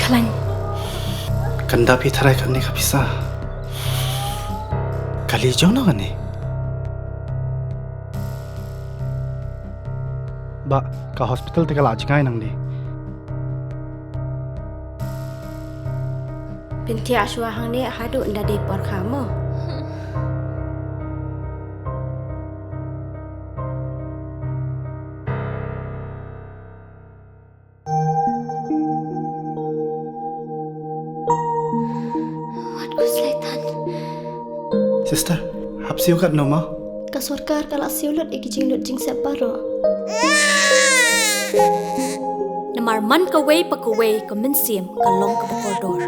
Klan Kanda pi tharai kan ni ka bisa. Kali jauh na kan ni? Ba, ka hospital te kala ajkai nang ni. Binti aswa hang ni hadu nda de por kamu. Watku selaitan. Sister, hap siu kat no ma? Ka sarkar kala siulut iki jing separo. Namar man ka way pa ka way ka minsiam ka long ka koridor.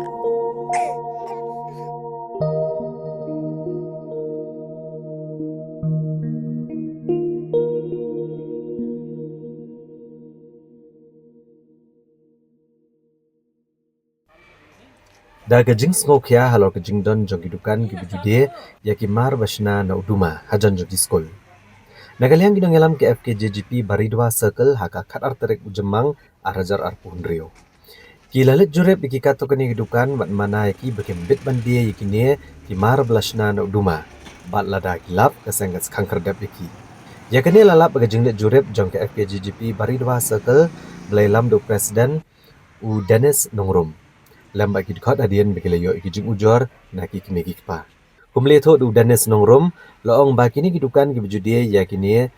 Da gajing smokia halor gajing don jong gidukan gibujude yakimar basna na uduma hajan jogi skol. Nagaliang gidong elam ke FKJGP Baridwa Circle haka khatar terek ujemang arajar arpuhundrio. Kilalit jurep iki kato kani gidukan bat mana yaki bekembit bandie yakine kimar blasna na uduma. Bat lada kilap kesengat kanker dap yaki. Yakane lalap gajing let jurep jong ke FKJGP Baridwa Circle belailam do presiden u Dennis Nongrum. Lambat kidkot adian bekelayo ikijing ujor naki kimegi pa. Kumle tho du Dennis Nongrum loong bakini gidukan gibujudie yakini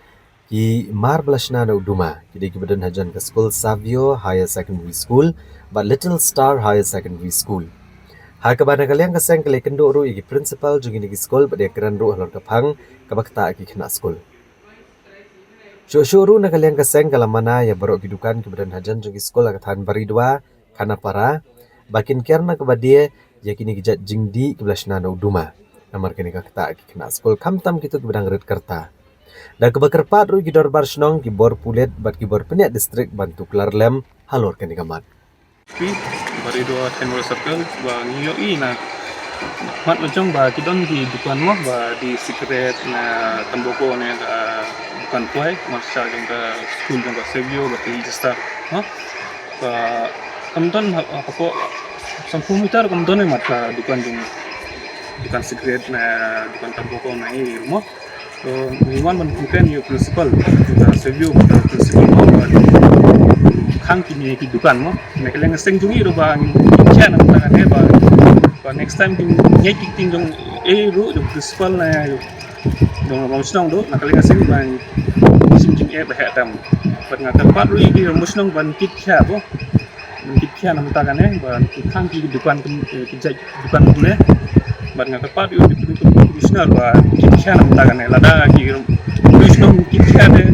ki mar blasna na uduma kidi gibadan hajan ke school Savio Higher Secondary School but Little Star Higher Secondary School. Ha kabana kaliang kaseng kale kendo ru iki principal jungini ki school bade keran ru halor kapang kabakta ki kena school. Syuru na kaliang kaseng kalamana ya barok gidukan gibadan hajan jungi school akatan Baridwa kana para bakin kerna kebadia yakini gijat jingdi keblasna na uduma. Namar kini kakta ki kena skol kamtam kitu kebedang red kerta. Da kebakerpat ru gidor barsnong gibor pulet bat gibor peniat distrik bantu klarlem halor kini kamat. Baridwa Tenwar Circle ba ngiyo na mat lojong ba kidon di dukan mo ba di secret na tamboko na bukan kuai masa jong ka school jong ka Savio ba ti star ha ba kamdon ako 10 meter kamdon mat ka dukan jong dukan secret na dukan tamboko na mo so niwan man mungkin yo principal ka Savio ba principal mo khang kini ki dukan mo na keleng seng jungi ro ba kya na tangan he ba next time king nyai ting jong ro jong principal na yo dong musnong do na keleng seng ba sim jing ba hatam ba ngata pat ro iki musnong ban kit kya bo kit kya na tangan he ba khang ki dukan ki dukan bule ba ngata pat yo di musnong ba kit kya na tangan he lada ki musnong kit kya de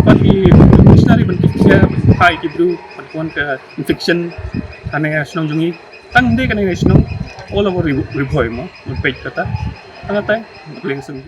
pagi missionary bentuk saya hai kibru perempuan ke infection ane senong jungi tang de kan senong all over riboy mo page kata tang tay langsung